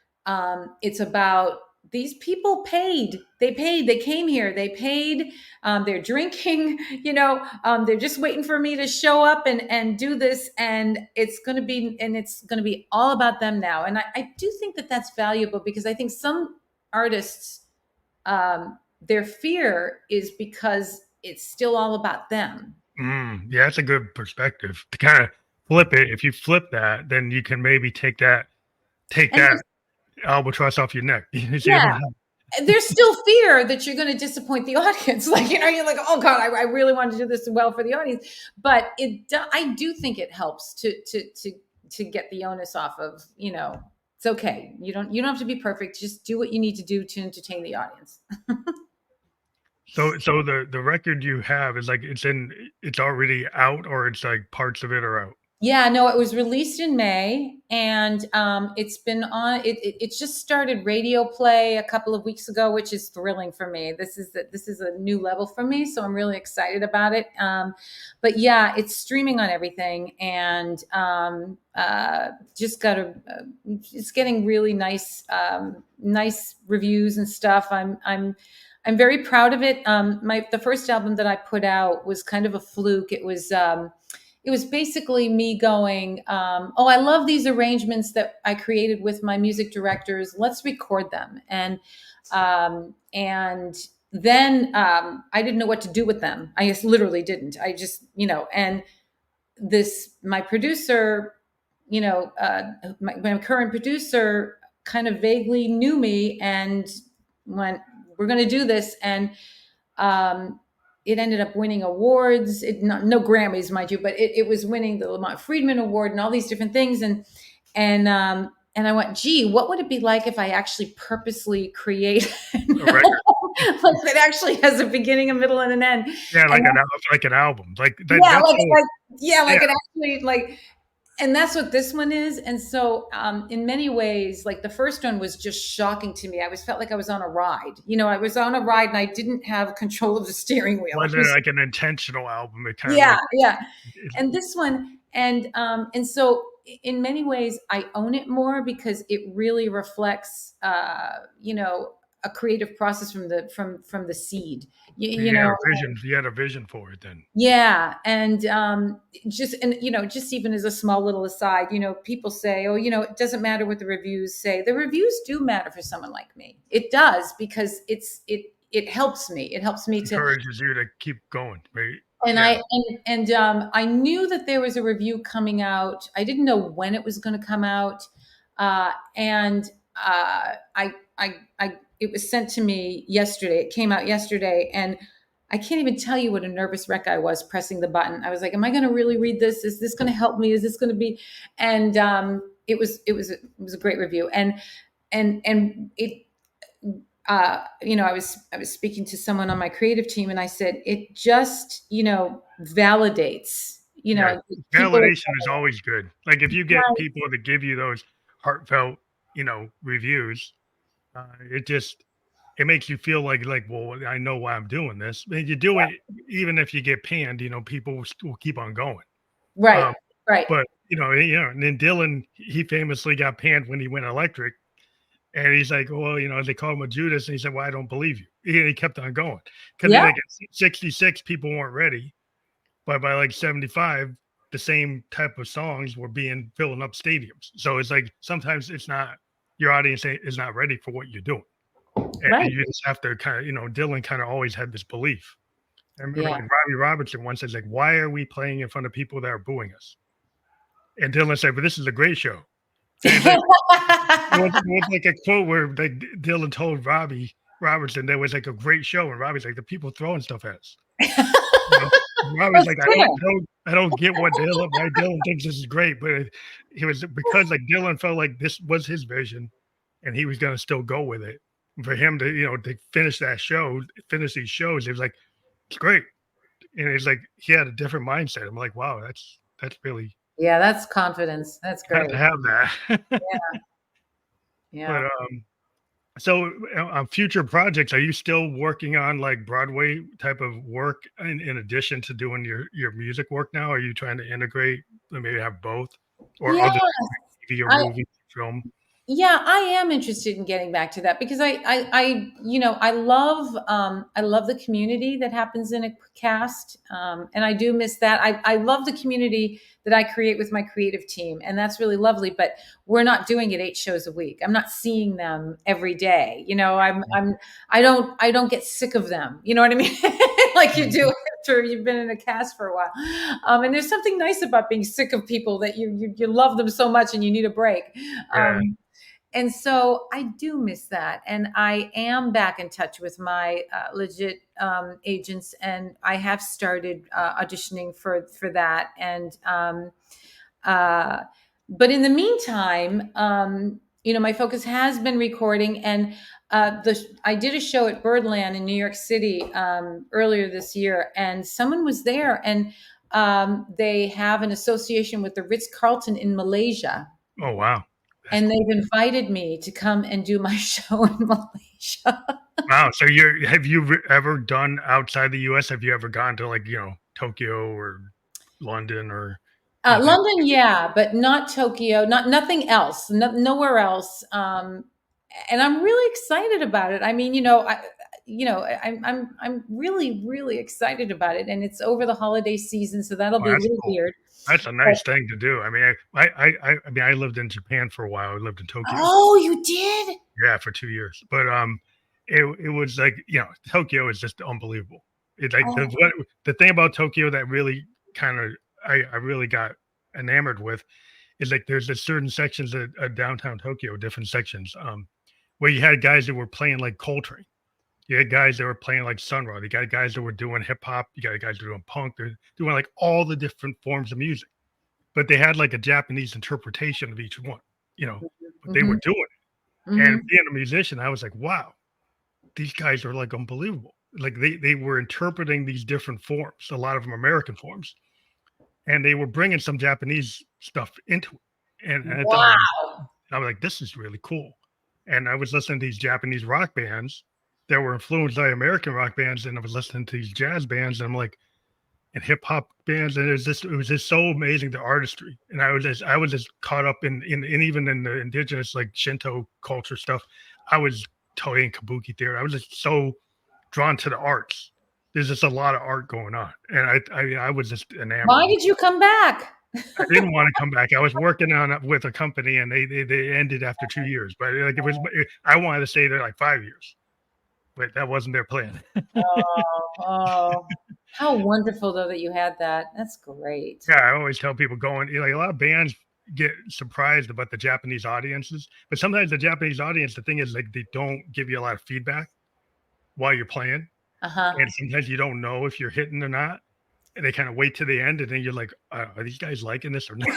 It's about these people paid. They paid. They came here. They paid. They're drinking. They're just waiting for me to show up and do this. And it's going to be all about them now. And I do think that that's valuable because I think some artists, their fear is because it's still all about them. Yeah, that's a good perspective to kind of flip it. If you flip that, then you can maybe take And that albatross off your neck. You see what yeah, I'm saying? there's still fear that you're going to disappoint the audience. Like, you're like, oh God, I really want to do this well for the audience. But I do think it helps to get the onus off of, it's okay. You don't have to be perfect. Just do what you need to do to entertain the audience. So the record you have is like it's already out or it's like parts of it are out. Yeah, no, it was released in May, and it's been on. It just started radio play a couple of weeks ago, which is thrilling for me. This is a new level for me, so I'm really excited about it. But yeah, it's streaming on everything, and just got it's getting really nice reviews and stuff. I'm very proud of it. The first album that I put out was kind of a fluke. it was basically me going, oh, I love these arrangements that I created with my music directors. Let's record them. And then I didn't know what to do with them. I just literally didn't. I just, and my producer, my current producer kind of vaguely knew me and went, we're going to do this. And it ended up winning awards. No Grammys, mind you, but it was winning the Lamont Friedman Award and all these different things. And I went, gee, what would it be like if I actually purposely create Right. like it actually has a beginning, a middle, and an end? Yeah, And like an album. Like that, yeah, that's like yeah. it actually like, and that's what this one is. And so, in many ways, like the first one was just shocking to me. I was felt like I was on a ride. I was on a ride and I didn't have control of the steering wheel. Was it like an intentional album? It kind of Yeah, like yeah. And this one, and so in many ways, I own it more because it really reflects, a creative process from the seed. You you had know, a vision. You had a vision for it then. yeah, and just even as a small little aside, people say, oh, it doesn't matter what the reviews say. The reviews do matter for someone like me. It does because it helps me. It helps me to. Encourages you to keep going, right? And Yeah. I knew that there was a review coming out. I didn't know when it was going to come out, and it was sent to me yesterday. It came out yesterday, and I can't even tell you what a nervous wreck I was pressing the button. I was like, "Am I going to really read this? Is this going to help me? Is this going to be?" And it was a great review, and it I was speaking to someone on my creative team, and I said, it just, validates, Yeah. people. Validation is always good. Like if you get people to give you those heartfelt, reviews, it makes you feel like, well, I know why I'm doing this. And you do it even if you get panned, people will keep on going. Right, Um, right. but and then Dylan, he famously got panned when he went electric. And he's like, well, they call him a Judas. And he said, well, I don't believe you. And he kept on going. Because Yeah, like at 66, people weren't ready. But by like 75, the same type of songs were filling up stadiums. So it's like sometimes it's not, your audience is not ready for what you're doing. And right. you just have to kind of, Dylan kind of always had this belief. I remember Yeah. like Robbie Robertson once said, like, why are we playing in front of people that are booing us? And Dylan said, but this is a great show. And like, it was like a quote where like Dylan told Robbie Robertson there was like a great show, and Robbie's like, the people throwing stuff at us. Robbie's That's like, fair. I don't get why Dylan thinks this is great, but it was because like Dylan felt like this was his vision, and he was gonna still go with it. For him to to finish these shows, it was like it's great, and it's like he had a different mindset. I'm like, wow, that's really Yeah, that's confidence. That's have great. to have that. Yeah. But so on future projects, are you still working on like Broadway type of work in addition to doing your music work now? Are you trying to integrate and maybe have both or Yeah. other TV or I, movie film? Yeah, I am interested in getting back to that because I love the community that happens in a cast, and I do miss that. I love the community that I create with my creative team, and that's really lovely. But we're not doing it 8 shows a week. I'm not seeing them every day. I don't get sick of them. You know what I mean? Like you do after you've been in a cast for a while. And there's something nice about being sick of people that you love them so much and you need a break. Yeah. And so I do miss that. And I am back in touch with my legit agents, and I have started auditioning for that. And but in the meantime, my focus has been recording. And I did a show at Birdland in New York City earlier this year, and someone was there, and they have an association with the Ritz-Carlton in Malaysia. Oh wow. That's And cool. they've invited me to come and do my show in Malaysia. Wow. So have you ever done outside the US? Have you ever gone to like, Tokyo or London or anything? London, yeah, but not Tokyo, nothing else, nowhere else. And I'm really excited about it. I mean, I'm really, really excited about it. And it's over the holiday season, so that'll Well, be a that's little cool. weird. That's a But, nice thing to do. I mean, I mean, I lived in Japan for a while. I lived in Tokyo. oh, you did? Yeah, for 2 years. But, it was like, Tokyo is just unbelievable. It's like Oh, the thing about Tokyo that really kinda I really got enamored with is, like, there's a certain sections of downtown Tokyo, different sections, where you had guys that were playing, like, Coltrane. You had guys that were playing, like, Sun Ra. You got guys that were doing hip hop. You got guys doing punk. They're doing, like, all the different forms of music, but they had, like, a Japanese interpretation of each one, but they were mhm, doing it. And mhm. being a musician, I was like, "Wow, these guys are, like, unbelievable." Like, they were interpreting these different forms, a lot of them American forms, and they were bringing some Japanese stuff into it, and I thought Wow. I was like, "This is really cool." And I was listening to these Japanese rock bands that were influenced by American rock bands, and I was listening to these jazz bands, and I'm like, and hip hop bands, and it was just so amazing, the artistry. And I was just caught up in even in the indigenous, like, Shinto culture stuff. I was totally in kabuki theater. I was just so drawn to the arts. There's just a lot of art going on, and I was just Why enamored. did you come back? I didn't want to come back. I was working on it with a company, and they ended after 2 years. But like I wanted to stay there like 5 years, but that wasn't their plan. Oh, how wonderful though that you had that. That's great. Yeah, I always tell people going, like, a lot of bands get surprised about the Japanese audiences, but sometimes the Japanese audience, the thing is, like, they don't give you a lot of feedback while you're playing, Uh-huh. and sometimes you don't know if you're hitting or not, and they kind of wait to the end, and then you're like, "Are these guys liking this or not?"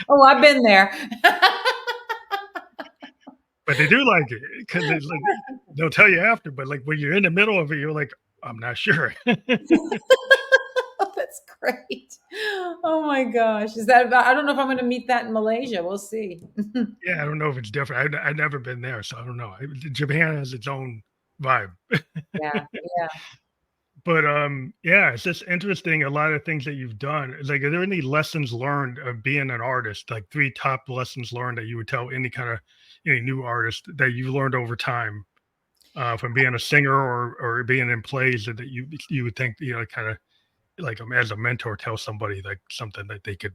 Oh, I've been there. But they do like it because it's like they'll tell you after, but, like, when you're in the middle of it, you're like, "I'm not sure." Oh, that's great. Oh my gosh. Is that about, I don't know if I'm going to meet that in Malaysia. We'll see. Yeah, I don't know if it's different. I've never been there, so I don't know. Japan has its own vibe. Yeah. Yeah. But, yeah, it's just interesting a lot of things that you've done. It's like, are there any lessons learned of being an artist? Like 3 top lessons learned that you would tell any new artist that you learned over time, from being a singer or being in plays that you would think, kinda like, as a mentor, tell somebody, like, something that they take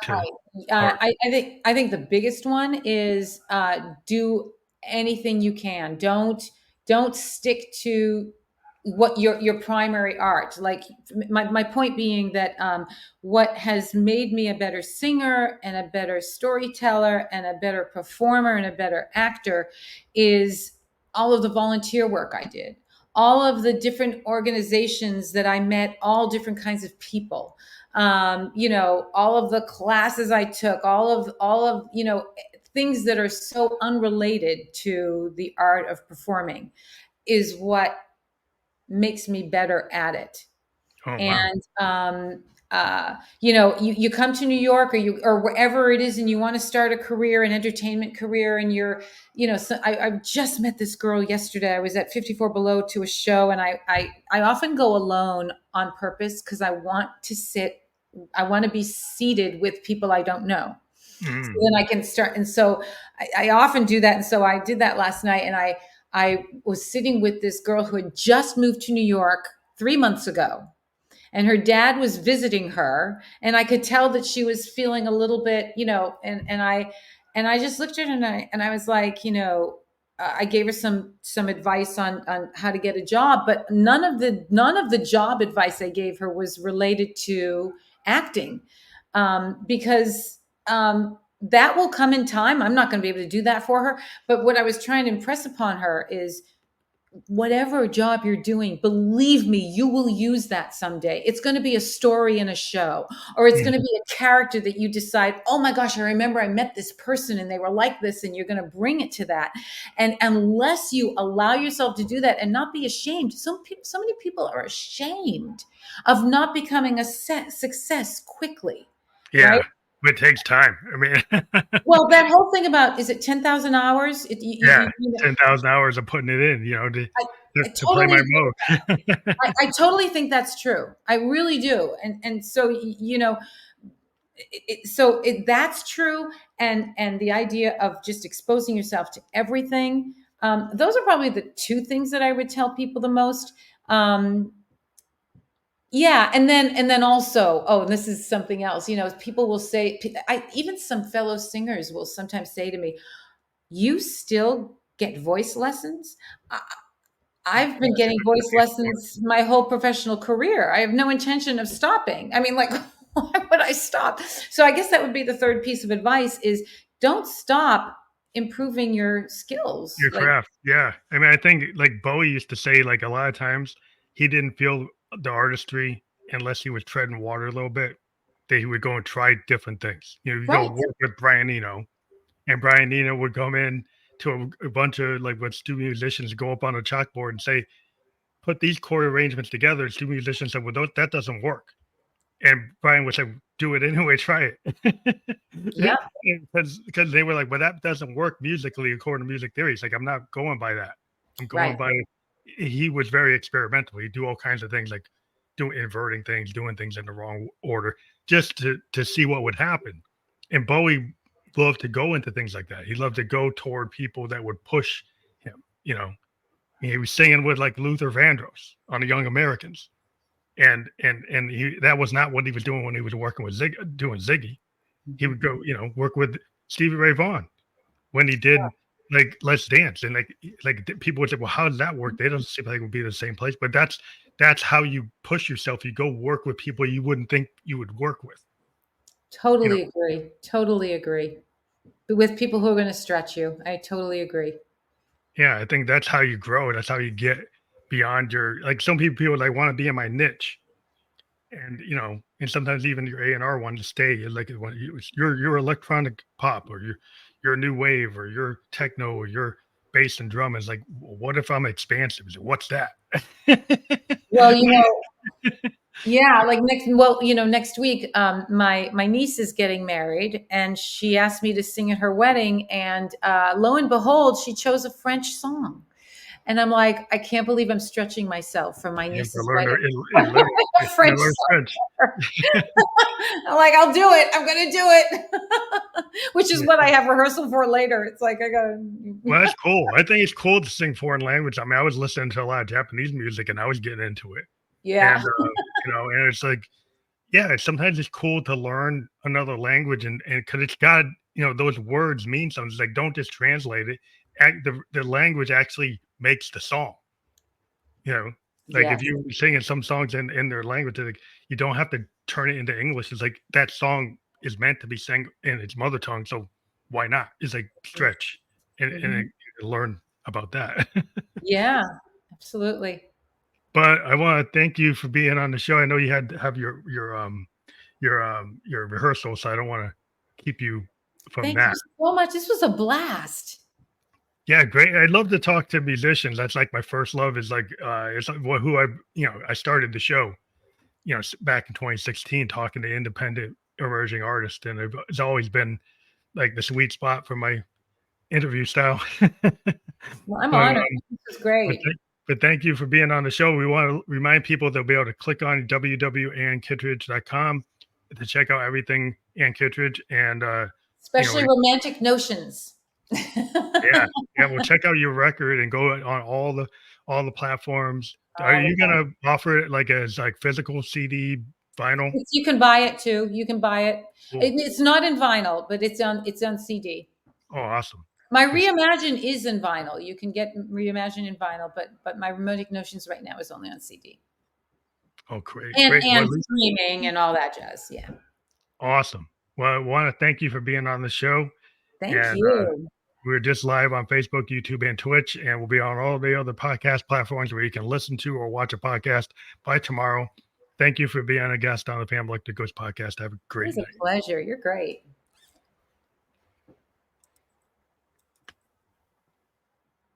to Hi. heart? I think the biggest one is do anything you can. Don't stick to what your primary art. Like my point being that what has made me a better singer and a better storyteller and a better performer and a better actor is all of the volunteer work I did, all of the different organizations that I met, all different kinds of people, all of the classes I took, all of things that are so unrelated to the art of performing is what makes me better at it. Oh, wow. And you come to New York or wherever it is, and you want to start a career, an entertainment career, and so I just met this girl yesterday. I was at 54 Below to a show, and I often go alone on purpose because I want to be seated with people I don't know. So Mm. then I can start. And so I often do that. And so I did that last night, and I was sitting with this girl who had just moved to New York 3 months ago, and her dad was visiting her, and I could tell that she was feeling a little bit, and I just looked at her, and I was like, I gave her some advice on how to get a job, but none of the job advice I gave her was related to acting, because that will come in time. I'm not going to be able to do that for her. But what I was trying to impress upon her is whatever job you're doing, believe me, you will use that someday. It's going to be a story in a show, or it's going to Mhm. be a character that you decide, oh my gosh, I remember I met this person and they were like this, and you're going to bring it to that. And unless you allow yourself to do that and not be ashamed, so many people are ashamed of not becoming a success quickly, right? Yeah, but it takes time. I mean, Well, that whole thing about, is it 10,000 hours? yeah, 10,000 hours of putting it in, I, I to play my totally mode. I totally think that's true. I really do. And so, that's true. And the idea of just exposing yourself to everything. Those are probably the two things that I would tell people the most. Yeah, and then also, oh, and this is something else. People will say, even some fellow singers will sometimes say to me, "You still get voice lessons?" I've been getting voice lessons my whole professional career. I have no intention of stopping. I mean, like, why would I stop? So I guess that would be the third piece of advice: is don't stop improving your skills. Your Like, craft. Yeah. I mean, I think like Bowie used to say, like a lot of times he didn't feel the artistry unless he was treading water a little bit, that he would go and try different things. You go right, work with Brian Eno, and Brian Eno would come in to a bunch of like what student musicians go up on a chalkboard and say, put these chord arrangements together. Student musicians said, well, that doesn't work. And Brian would say, do it anyway, try yeah, it. Because they were like, well, that doesn't work musically according to music theory. It's like, I'm not going by that. I'm going right, by, he was very experimental. He'd do all kinds of things like inverting things, doing things in the wrong order, just to see what would happen. And Bowie loved to go into things like that. He loved to go toward people that would push him, he was singing with like Luther Vandross on the Young Americans, and that was not what he was doing when he was working with doing Ziggy. He would go, work with Stevie Ray Vaughan when he did like Let's Dance, and like people would say, well, how does that work? They don't seem like it would be the same place, but that's how you push yourself. You go work with people you wouldn't think you would work with. totally agree. Totally agree. With people who are going to stretch you, I totally agree. Yeah, I think that's how you grow. That's how you get beyond your like. Some people like want to be in my niche, and and sometimes even your A&R wanted to stay like you're electronic pop, or you're new wave, or you're techno, or you're bass and drum. Is like, what if I'm expansive? Is it, what's that? Well, yeah, like next week, my niece is getting married, and she asked me to sing at her wedding, and lo and behold, she chose a French song, and I'm like, I can't believe I'm stretching myself for my You have to niece's learn wedding. A you French learn French. song. I'm like, I'll do it. I'm gonna do it, which is what I have rehearsal for later. It's like I gotta. Well, that's cool. I think it's cool to sing foreign language. I mean, I was listening to a lot of Japanese music, and I was getting into it. Yeah. And and it's like, yeah, sometimes it's cool to learn another language, and because it's got those words mean something. It's like, don't just translate it. The language actually makes the song. You know, like if Yes. you singing some songs in their language, like you don't have to turn it into English. It's like that song is meant to be sang in its mother tongue, so why not? It's like stretch and Mhm. learn about that. Yeah. Absolutely. But I want to thank you for being on the show. I know you had to have your rehearsal, so I don't want to keep you from Thank you that. so much. This was a blast. Yeah, great. I love to talk to musicians. That's like my first love. Is like it's like who I started the show back in 2016 talking to independent emerging artists, and it's always been like the sweet spot for my interview style. Well, I'm but honored. This is but, great. but thank you for being on the show. We want to remind people they'll be able to click on www.annkittredge.com to check out everything Ann Kittredge, and you know Especially romantic notions. yeah, yeah. Well, check out your record and go on all the platforms. Are All the you time. gonna offer it like as like physical CD, vinyl? You can buy it too. You can buy it. Cool. It's not in vinyl, but it's on CD. Oh, awesome. My That's Reimagine is in vinyl. You can get Reimagine in vinyl, but my Romantic Notions right now is only on CD oh, great, and great. Well, at least, streaming and all that jazz. Yeah. awesome. Well, I want to thank you for being on the show, Thank and you. we're just live on Facebook, YouTube, and Twitch, and we'll be on all the other podcast platforms where you can listen to or watch a podcast by tomorrow. Thank you for being a guest on the Family Electric Ghost podcast. Have a It great was a night. pleasure. You're great.